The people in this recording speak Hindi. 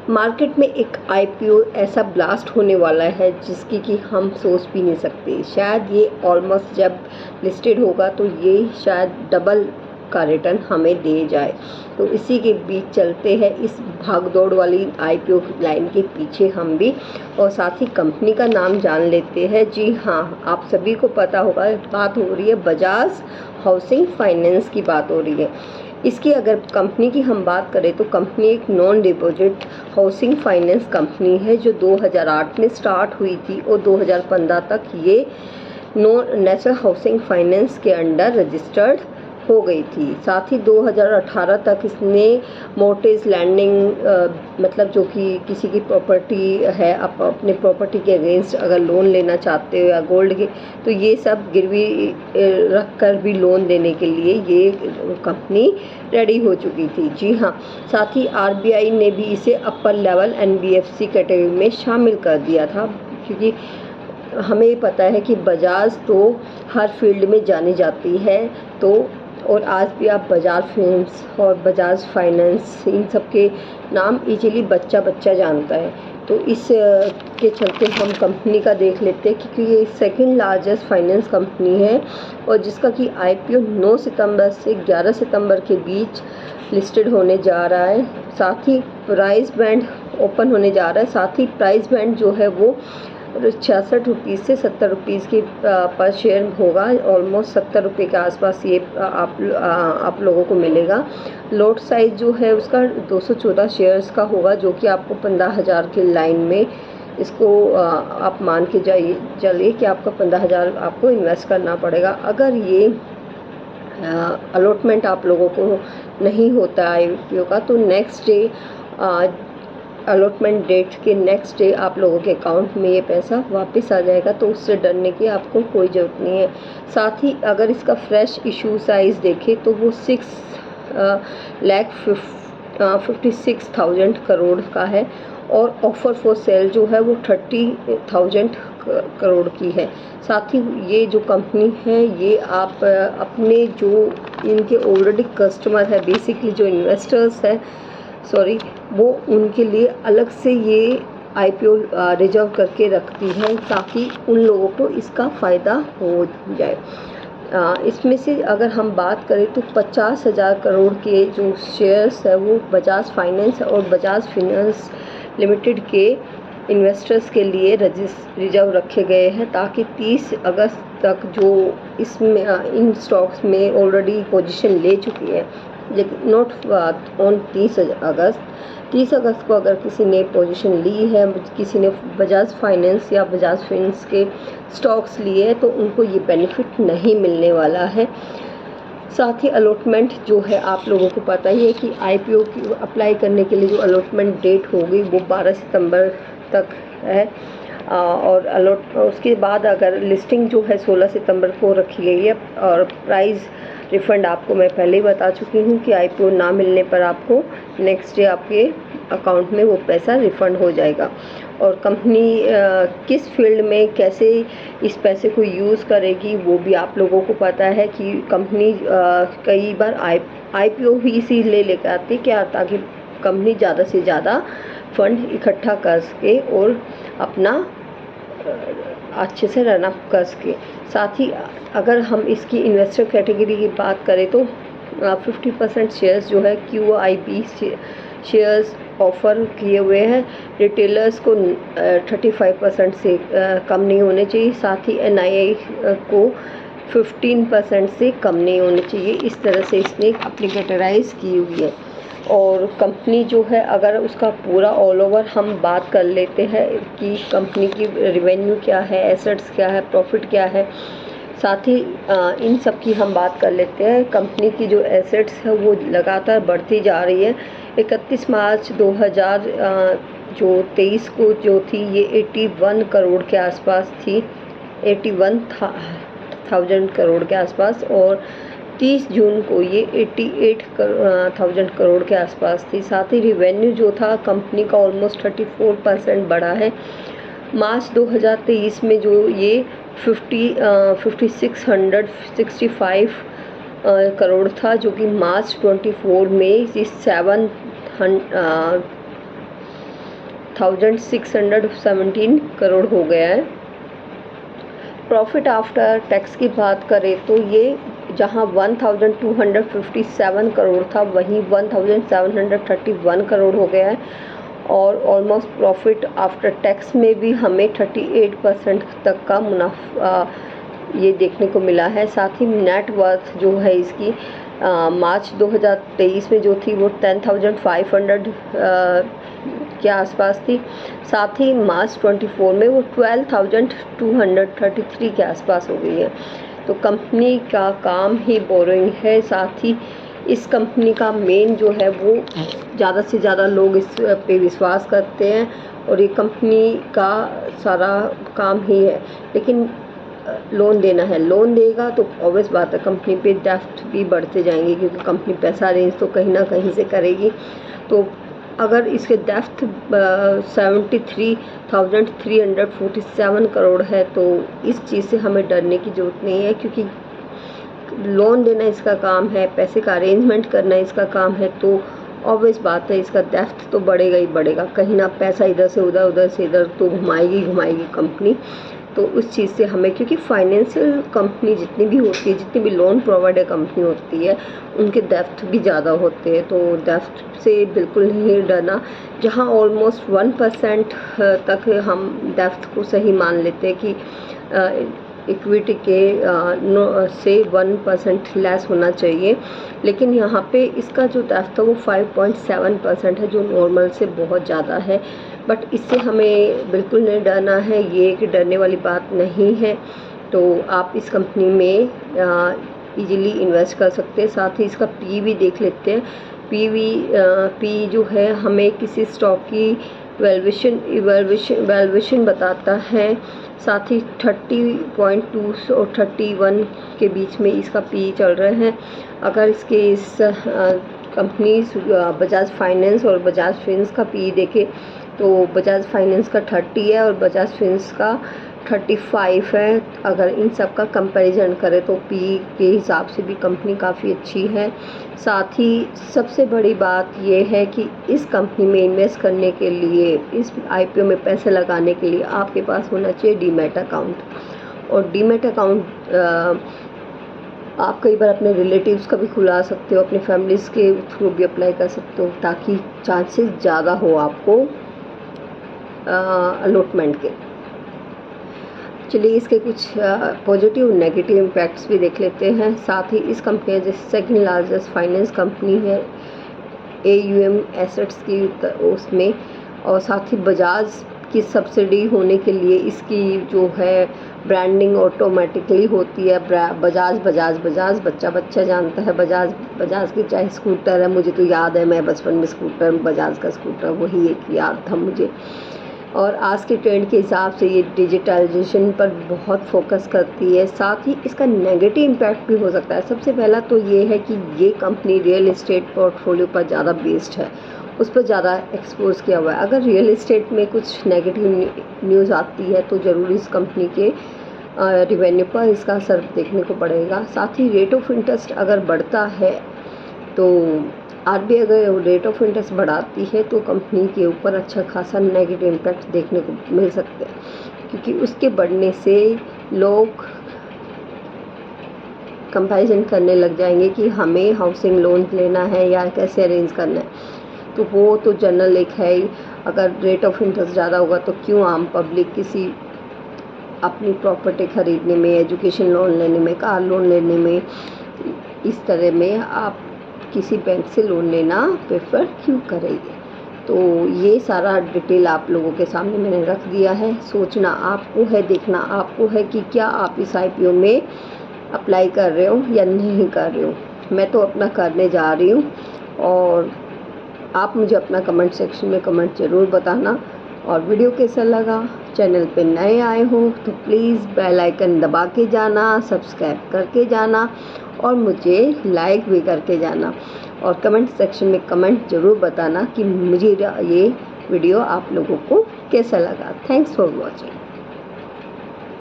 मार्केट में एक आईपीओ ऐसा ब्लास्ट होने वाला है जिसकी कि हम सोच भी नहीं सकते। शायद ये ऑलमोस्ट जब लिस्टेड होगा तो ये शायद डबल का रिटर्न हमें दे जाए। तो इसी के बीच चलते हैं इस भागदौड़ वाली आईपीओ लाइन के पीछे हम भी, और साथ ही कंपनी का नाम जान लेते हैं। जी हाँ, आप सभी को पता होगा, बात हो रही है बजाज हाउसिंग फाइनेंस की बात हो रही है। इसकी अगर कंपनी की हम बात करें तो कंपनी एक non deposit housing finance company है जो 2008 में स्टार्ट हुई थी और 2015 तक ये नेशनल हाउसिंग फाइनेंस के अंडर रजिस्टर्ड हो गई थी। साथ ही 2018 तक इसने मोर्टेज लैंडिंग मतलब जो कि किसी की प्रॉपर्टी है, आप अपने प्रॉपर्टी के अगेंस्ट अगर लोन लेना चाहते हो या गोल्ड के, तो ये सब गिरवी रख कर भी लोन देने के लिए ये कंपनी रेडी हो चुकी थी। जी हाँ, साथ ही आरबीआई ने भी इसे अपर लेवल एनबीएफसी कैटेगरी में शामिल कर दिया था, क्योंकि हमें पता है कि बजाज तो हर फील्ड में जानी जाती है। तो और आज भी आप बजाज फिल्म्स और बजाज फाइनेंस इन सब के नाम इजीली बच्चा बच्चा जानता है। तो इस के चलते हम कंपनी का देख लेते हैं, क्योंकि ये सेकंड लार्जेस्ट फाइनेंस कंपनी है और जिसका कि आईपीओ 9 सितंबर से 11 सितंबर के बीच लिस्टेड होने जा रहा है। साथ ही प्राइस बैंड ओपन होने जा रहा है। साथ ही प्राइस बैंड जो है वो 66 रुपीज़ से 70 रुपीज़ की पर शेयर होगा। ऑलमोस्ट 70 रुपये के आसपास ये आप लोगों को मिलेगा। लॉट साइज़ जो है उसका 214 शेयर्स का होगा, जो कि आपको 15,000 की लाइन में इसको आप मान के चलिए कि आपका 15,000 आपको इन्वेस्ट करना पड़ेगा। अगर ये अलॉटमेंट आप लोगों को नहीं होता है आईपीओ का, तो नेक्स्ट डे अलॉटमेंट डेट के नेक्स्ट डे आप लोगों के अकाउंट में ये पैसा वापस आ जाएगा। तो उससे डरने की आपको कोई ज़रूरत नहीं है। साथ ही अगर इसका फ्रेश इशू साइज़ देखें तो वो 6,56,000 करोड़ का है और ऑफ़र फॉर सेल जो है वो 30,000 करोड़ की है। साथ ही ये जो कंपनी है ये आप अपने जो इनके ऑलरेडी कस्टमर है, बेसिकली जो इन्वेस्टर्स हैं, वो उनके लिए अलग से ये आईपीओ रिजर्व करके रखती है ताकि उन लोगों को इसका फ़ायदा हो जाए। इसमें से अगर हम बात करें तो 50,000 करोड़ के जो शेयर्स है वो बजाज फाइनेंस और बजाज फाइनेंस लिमिटेड के इन्वेस्टर्स के लिए रिजर्व रखे गए हैं, ताकि 30 अगस्त तक जो इसमें इन स्टॉक्स में ऑलरेडी पोजीशन ले चुकी है, लेकिन नॉट ऑन 30 अगस्त को अगर किसी ने पोजीशन ली है, किसी ने बजाज फाइनेंस या बजाज फाइनेंस के स्टॉक्स लिए हैं, तो उनको ये बेनिफिट नहीं मिलने वाला है। साथ ही अलॉटमेंट जो है आप लोगों को पता ही है कि आईपीओ की अप्लाई करने के लिए जो अलॉटमेंट डेट होगी वो 12 सितंबर तक है। और उसके बाद अगर लिस्टिंग जो है 16 सितंबर को रखी गई है। और प्राइस रिफ़ंड आपको मैं पहले ही बता चुकी हूँ कि आईपीओ ना मिलने पर आपको नेक्स्ट डे आपके अकाउंट में वो पैसा रिफ़ंड हो जाएगा। और कंपनी किस फील्ड में कैसे इस पैसे को यूज़ करेगी वो भी आप लोगों को पता है कि कंपनी कई बार आईपीओ ही इसी लेकर आती है क्या, ताकि कंपनी ज़्यादा से ज़्यादा फंड इकट्ठा कर सके और अपना अच्छे से रन अप कर सके। साथ ही अगर हम इसकी इन्वेस्टर कैटेगरी की बात करें तो 50% शेयर्स जो है QIB शेयर्स ऑफ़र किए हुए हैं। रिटेलर्स को 35% से कम नहीं होने चाहिए। साथ ही NII को 15% से कम नहीं होने चाहिए। इस तरह से इसने अपनी कैटेगराइज की हुई है। और कंपनी जो है अगर उसका पूरा ऑल ओवर हम बात कर लेते हैं कि कंपनी की रेवेन्यू क्या है, एसेट्स क्या है, प्रॉफिट क्या है, साथ ही इन सब की हम बात कर लेते हैं। कंपनी की जो एसेट्स है वो लगातार बढ़ती जा रही है। 31 मार्च 2023 को जो थी ये 81 करोड़ के आसपास थी, 81,000 करोड़ के आसपास, और 30 जून को ये 88,000 करोड़ के आसपास थी। साथ ही रिवेन्यू जो था कंपनी का ऑलमोस्ट 34% बढ़ा है। मार्च 2023 में जो ये 5665 करोड़ था, जो कि मार्च 24 में 1617 करोड़ हो गया है। प्रॉफिट आफ्टर टैक्स की बात करें तो ये जहां 1257 करोड़ था वहीं 1731 करोड़ हो गया है, और ऑलमोस्ट प्रॉफिट आफ्टर टैक्स में भी हमें 38% तक का मुनाफा ये देखने को मिला है। साथ ही नेट वर्थ जो है इसकी मार्च 2023 में जो थी वो 10,500 के आसपास थी। साथ ही मार्च 24 में वो 12,233 के आसपास हो गई है। तो कंपनी का काम ही बोरिंग है। साथ ही इस कंपनी का मेन जो है वो ज़्यादा से ज़्यादा लोग इस पे विश्वास करते हैं, और ये कंपनी का सारा काम ही है। लेकिन लोन देना है, लोन देगा तो ऑब्वियस बात है कंपनी पे डेफ्ट भी बढ़ते जाएंगे, क्योंकि कंपनी पैसा अरेंज तो कहीं ना कहीं से करेगी। तो अगर इसके डेफ्ट 73,347 करोड़ है तो इस चीज़ से हमें डरने की ज़रूरत नहीं है, क्योंकि लोन देना इसका काम है, पैसे का अरेंजमेंट करना इसका काम है। तो ऑब्वियस बात है इसका डेफ्ट तो बढ़ेगा ही बढ़ेगा, कहीं ना पैसा इधर से उधर, उधर से इधर तो घुमाएगी कंपनी। तो उस चीज़ से हमें, क्योंकि फाइनेंशियल कंपनी जितनी भी होती है, जितनी भी लोन प्रोवाइडर कंपनी होती है, उनके डेफ्ट भी ज़्यादा होते हैं। तो डेफ्ट से बिल्कुल नहीं डरना। जहां ऑलमोस्ट 1% तक हम डेफ्ट को सही मान लेते हैं कि इक्विटी के से 1% लेस होना चाहिए, लेकिन यहाँ पे इसका जो डेफ्ट था वो 5.7% है, जो नॉर्मल से बहुत ज़्यादा है। बट इससे हमें बिल्कुल नहीं डरना है, ये कि डरने वाली बात नहीं है। तो आप इस कंपनी में इजीली इन्वेस्ट कर सकते हैं। साथ ही इसका पी भी देख लेते हैं। पी जो है हमें किसी स्टॉक की वैल्यूएशन बताता है। साथ ही 30.2 और 31 के बीच में इसका पी चल रहे हैं। अगर इसके इस कंपनी बजाज फाइनेंस और बजाज फिंस का पी देखें तो बजाज फाइनेंस का 30 है और बजाज फिंस का 35 है। अगर इन सब का कंपैरिजन करें तो पी के हिसाब से भी कंपनी काफ़ी अच्छी है। साथ ही सबसे बड़ी बात ये है कि इस कंपनी में इन्वेस्ट करने के लिए, इस आईपीओ में पैसे लगाने के लिए आपके पास होना चाहिए डीमैट अकाउंट। और डीमैट अकाउंट आप कई बार अपने रिलेटिव्स का भी खुला सकते हो, अपने फैमिलीज़ के थ्रू भी अप्लाई कर सकते हो, ताकि चांसेस ज़्यादा हो आपको अलॉटमेंट के। चलिए इसके कुछ पॉजिटिव नेगेटिव इम्पैक्ट्स भी देख लेते हैं। साथ ही इस कंपनी जैसे सेकंड लार्जेस्ट फाइनेंस कंपनी है AUM एसेट्स की उसमें, और साथ ही बजाज की सब्सिडी होने के लिए इसकी जो है ब्रांडिंग ऑटोमेटिकली होती है। बजाज बजाज बजाज, बच्चा बच्चा जानता है बजाज। बजाज की चाहे स्कूटर है, मुझे तो याद है मैं बचपन में स्कूटर, बजाज का स्कूटर वही एक याद था मुझे। और आज के ट्रेंड के हिसाब से ये डिजिटलाइजेशन पर बहुत फोकस करती है। साथ ही इसका नेगेटिव इम्पैक्ट भी हो सकता है। सबसे पहला तो ये है कि ये कंपनी रियल एस्टेट पोर्टफोलियो पर ज़्यादा बेस्ड है, उस पर ज़्यादा एक्सपोज किया हुआ है। अगर रियल एस्टेट में कुछ नेगेटिव न्यूज़ आती है तो ज़रूर इस कंपनी के रिवेन्यू पर इसका असर देखने को पड़ेगा। साथ ही रेट ऑफ इंटरेस्ट अगर बढ़ता है तो RBI अगर रेट ऑफ इंटरेस्ट बढ़ाती है तो कंपनी के ऊपर अच्छा खासा नेगेटिव इम्पैक्ट देखने को मिल सकते हैं, क्योंकि उसके बढ़ने से लोग कंपैरिजन करने लग जाएंगे कि हमें हाउसिंग लोन लेना है या कैसे अरेंज करना है। तो वो तो जनरल एक है ही। अगर रेट ऑफ इंटरेस्ट ज़्यादा होगा तो क्यों आम पब्लिक किसी अपनी प्रॉपर्टी ख़रीदने में, एजुकेशन लोन लेने में, कार लोन लेने में, इस तरह में आप किसी बैंक से लोन लेना प्रेफर क्यों करेंगे। तो ये सारा डिटेल आप लोगों के सामने मैंने रख दिया है। सोचना आपको है, देखना आपको है कि क्या आप इस IPO में अप्लाई कर रहे हो या नहीं कर रहे हो। मैं तो अपना करने जा रही हूँ, और आप मुझे अपना कमेंट सेक्शन में कमेंट ज़रूर बताना। और वीडियो कैसा लगा, चैनल पे नए आए हो तो प्लीज़ बेल आइकन दबा के जाना, सब्सक्राइब करके जाना और मुझे लाइक भी करके जाना। और कमेंट सेक्शन में कमेंट ज़रूर बताना कि मुझे ये वीडियो आप लोगों को कैसा लगा। Thanks for watching.